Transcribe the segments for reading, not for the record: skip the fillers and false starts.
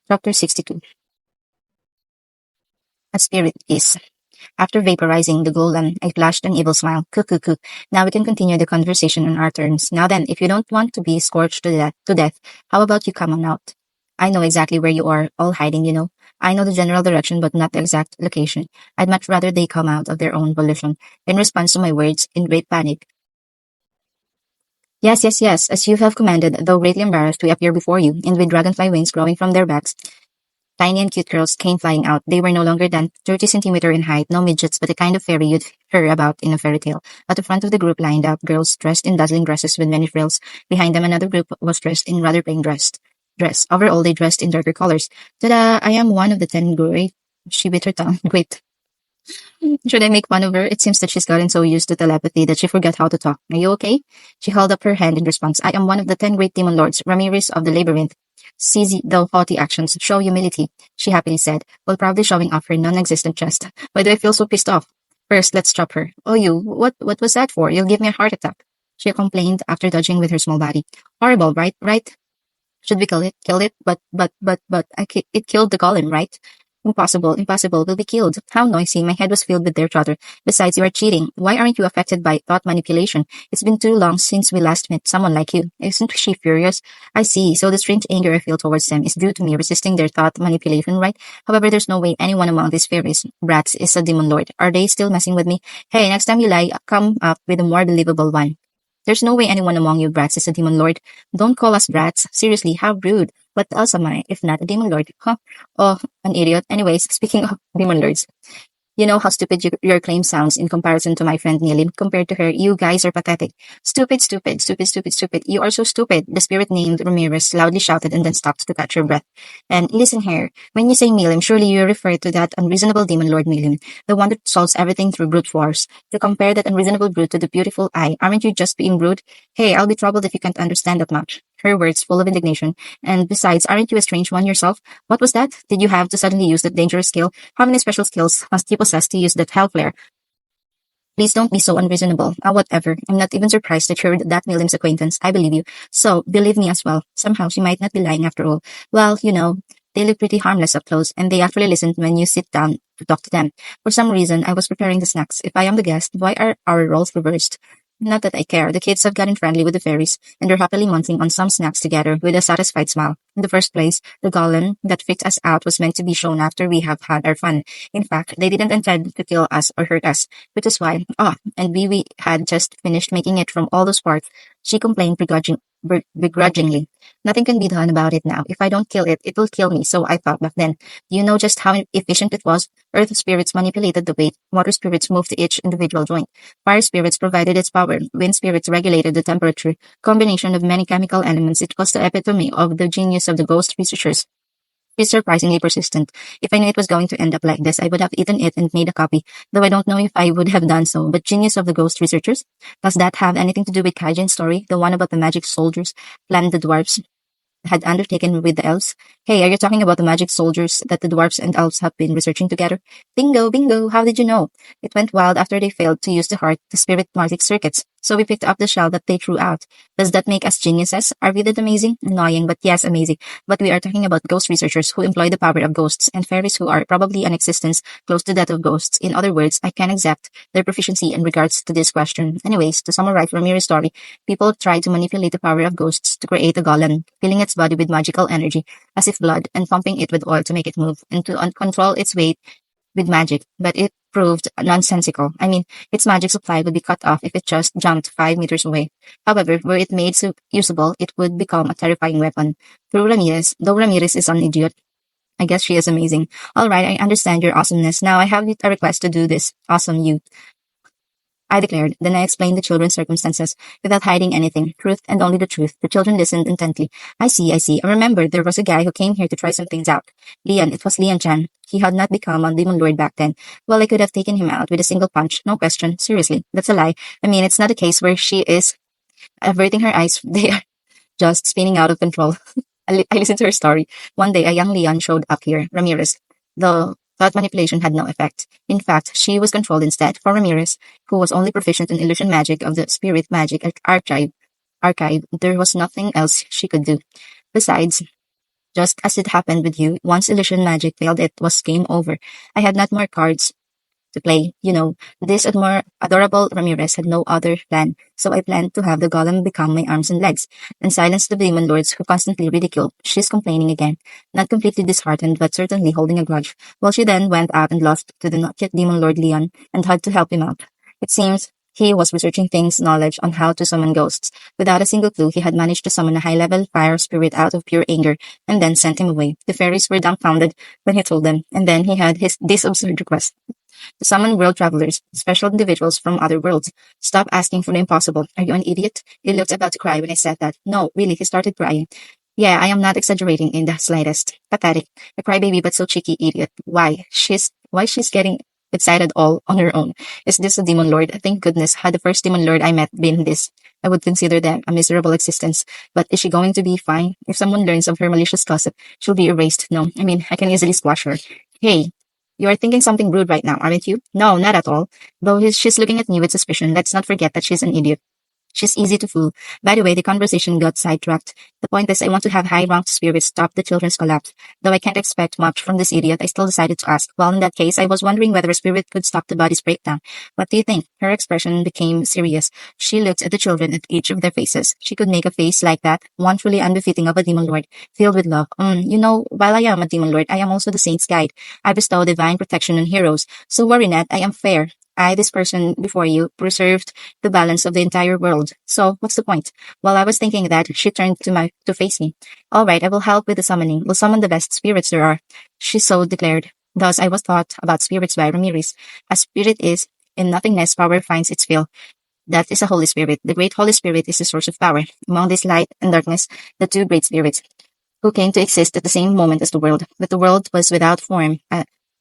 Chapter 62. A Spirit is. After vaporizing the golem, I flashed an evil smile. Cuckoo. Now we can continue the conversation on our terms. Now then, if you don't want to be scorched to death, how about you come on out? I know exactly where you are, all hiding. I know the general direction, but not the exact location. I'd much rather they come out of their own volition. In response to my words, in great panic. Yes, as you have commanded, though greatly embarrassed, we appear before you, and with dragonfly wings growing from their backs, tiny and cute girls came flying out. They were no longer than 30 centimeters in height, no midgets, but the kind of fairy you'd hear about in a fairy tale. At the front of the group lined up girls dressed in dazzling dresses with many frills. Behind them, another group was dressed in rather plain dress. Overall, they dressed in darker colors. Ta-da! I am one of the 10 great. She bit her tongue. Great. Should I make fun of her? It seems that she's gotten so used to telepathy that she forgot how to talk. Are you okay? She held up her hand in response. I am one of the 10 great demon lords, Ramirez of the Labyrinth. Seize the haughty actions, show humility, she happily said, while proudly showing off her non-existent chest. Why do I feel so pissed off? First, let's chop her. Oh, you, what was that for? You'll give me a heart attack. She complained after dodging with her small body. Horrible, right? Should we kill it? It killed the golem, right? Impossible, we'll be killed. How noisy, my head was filled with their chatter. Besides, you are cheating. Why aren't you affected by thought manipulation? It's been too long since we last met someone like you. Isn't she furious? I see, so the strange anger I feel towards them is due to me resisting their thought manipulation, right? However, there's no way anyone among these fairies, brats, is a demon lord. Are they still messing with me? Hey, next time you lie, come up with a more believable one. There's no way anyone among you brats is a demon lord. Don't call us brats. Seriously, how rude. What else am I, if not a demon lord? Huh? Oh, an idiot. Anyways, speaking of demon lords, you know how stupid your claim sounds in comparison to my friend Neely. Compared to her, you guys are pathetic. Stupid. You are so stupid. The spirit named Ramirez loudly shouted and then stopped to catch her breath. And listen here, when you say Milim, surely you refer to that unreasonable demon lord Milim, the one that solves everything through brute force. To compare that unreasonable brute to the beautiful I, aren't you just being rude? Hey, I'll be troubled if you can't understand that much. Her words full of indignation. And besides, aren't you a strange one yourself? What was that? Did you have to suddenly use that dangerous skill? How many special skills must you possess to use that hell flare? Please don't be so unreasonable. Whatever. I'm not even surprised that you're that William's acquaintance. I believe you. So, believe me as well. Somehow, she might not be lying after all. Well, they look pretty harmless up close, and they actually listen when you sit down to talk to them. For some reason, I was preparing the snacks. If I am the guest, why are our roles reversed? Not that I care. The kids have gotten friendly with the fairies, and they're happily munching on some snacks together with a satisfied smile. In the first place, the golem that freaked us out was meant to be shown after we have had our fun. In fact, they didn't intend to kill us or hurt us, which is why, and we had just finished making it from all those parts, she complained begrudgingly. Nothing can be done about it now. If I don't kill it, it will kill me, so I thought back then. Do you know just how efficient it was? Earth spirits manipulated the weight, water spirits moved each individual joint, fire spirits provided its power, wind spirits regulated the temperature. Combination of many chemical elements, it was the epitome of the genius of the ghost researchers. It's surprisingly persistent. If I knew it was going to end up like this, I would have eaten it and made a copy, though I don't know if I would have done so. But genius of the ghost researchers? Does that have anything to do with Kaijin's story, the one about the magic soldiers planned the dwarves had undertaken with the elves? Hey, are you talking about the magic soldiers that the dwarfs and elves have been researching together? Bingo, how did you know? It went wild after they failed to use the spirit magic circuits, so we picked up the shell that they threw out. Does that make us geniuses? Are we that amazing? Annoying, but yes, amazing. But we are talking about ghost researchers who employ the power of ghosts, and fairies who are probably an existence close to that of ghosts. In other words, I can accept their proficiency in regards to this question. Anyways, to summarize Ramirez's story, people tried to manipulate the power of ghosts to create a golem, filling its body with magical energy, as if blood, and pumping it with oil to make it move, and to control its weight with magic, but it proved nonsensical. I mean, its magic supply would be cut off if it just jumped 5 meters away. However, were it made usable, it would become a terrifying weapon. Though Ramirez is an idiot, I guess she is amazing. Alright, I understand your awesomeness. Now I have a request to do this. Awesome, you. I declared. Then I explained the children's circumstances without hiding anything. Truth and only the truth. The children listened intently. I see. I remember there was a guy who came here to try some things out. Leon. It was Leon Chan. He had not become a demon lord back then. Well, I could have taken him out with a single punch. No question. Seriously. That's a lie. I mean, it's not a case where she is averting her eyes. They are just spinning out of control. I listened to her story. One day, a young Leon showed up here, Ramirez. The thought manipulation had no effect. In fact, she was controlled instead. For Ramirez, who was only proficient in illusion magic of the spirit magic archive, there was nothing else she could do. Besides, Just as it happened with you, once illusion magic failed, it was game over. I had not more cards to play. This adorable Ramirez had no other plan, so I planned to have the golem become my arms and legs, and silence the demon lords who constantly ridiculed. She's complaining again, not completely disheartened, but certainly holding a grudge. Well, she then went out and lost to the not yet demon lord Leon, and had to help him out. It seems he was researching things knowledge on how to summon ghosts. Without a single clue, he had managed to summon a high-level fire spirit out of pure anger, and then sent him away. The fairies were dumbfounded when he told them, and then he had this absurd request to summon world travelers, special individuals from other worlds. Stop asking for the impossible. Are you an idiot? He looked about to cry when I said that. No, really, he started crying. Yeah, I am not exaggerating in the slightest. Pathetic. A crybaby but so cheeky idiot. Why she's getting excited all on her own? Is this a demon lord? Thank goodness, had the first demon lord I met been this, I would consider them a miserable existence. But is she going to be fine? If someone learns of her malicious gossip, she'll be erased. No, I mean, I can easily squash her. Hey, you are thinking something rude right now, aren't you? No, not at all. Though she's looking at me with suspicion, let's not forget that she's an idiot. She's easy to fool. By the way, the conversation got sidetracked. The point is, I want to have high-ranked spirits stop the children's collapse. Though I can't expect much from this idiot, I still decided to ask. Well, in that case, I was wondering whether a spirit could stop the body's breakdown. What do you think? Her expression became serious. She looked at the children at each of their faces. She could make a face like that, one truly unbefitting of a demon lord, filled with love. While I am a demon lord, I am also the saint's guide. I bestow divine protection on heroes. So worry not, I am fair. I, this person before you, preserved the balance of the entire world. So, what's the point? While I was thinking that, she turned to face me. All right, I will help with the summoning. We'll summon the best spirits there are. She so declared. Thus, I was taught about spirits by Ramirez. A spirit is, in nothingness, power finds its fill. That is a Holy Spirit. The great Holy Spirit is the source of power. Among this light and darkness, the two great spirits, who came to exist at the same moment as the world. But the world was without form,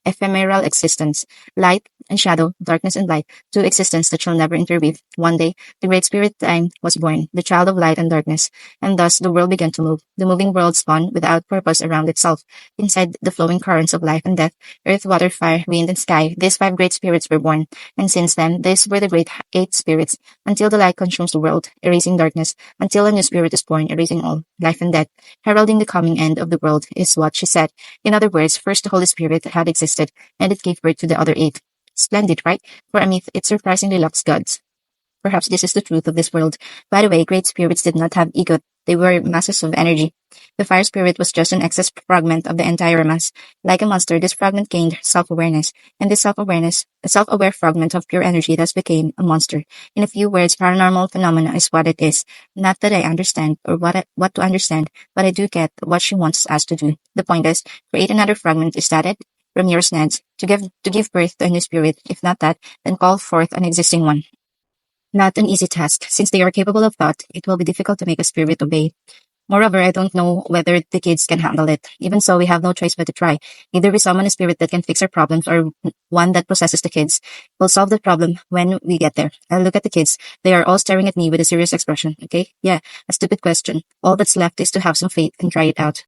ephemeral existence, light and shadow, darkness and light, two existences that shall never interweave. One day, the great spirit time was born, the child of light and darkness, and thus the world began to move. The moving world spun without purpose around itself. Inside the flowing currents of life and death, earth, water, fire, wind, and sky, these five great spirits were born. And since then, these were the great eight spirits, until the light consumes the world, erasing darkness, until a new spirit is born, erasing all, life and death, heralding the coming end of the world, is what she said. In other words, first the Holy Spirit had existed, and it gave birth to the other eight. Splendid, right? For a myth, it surprisingly lacks gods. Perhaps this is the truth of this world. By the way, great spirits did not have ego. They were masses of energy. The fire spirit was just an excess fragment of the entire mass. Like a monster, this fragment gained self-awareness, and this self-awareness, a self-aware fragment of pure energy, thus became a monster. In a few words, paranormal phenomena is what it is. Not that I understand, or what to understand, but I do get what she wants us to do. The point is, create another fragment. Is that it? Ramirez nods. To give birth to a new spirit. If not that, then call forth an existing one. Not an easy task. Since they are capable of thought, it will be difficult to make a spirit obey. Moreover, I don't know whether the kids can handle it. Even so, we have no choice but to try. Either we summon a spirit that can fix our problems, or one that possesses the kids. We'll solve the problem when we get there. I'll look at the kids. They are all staring at me with a serious expression. Okay? Yeah, a stupid question. All that's left is to have some faith and try it out.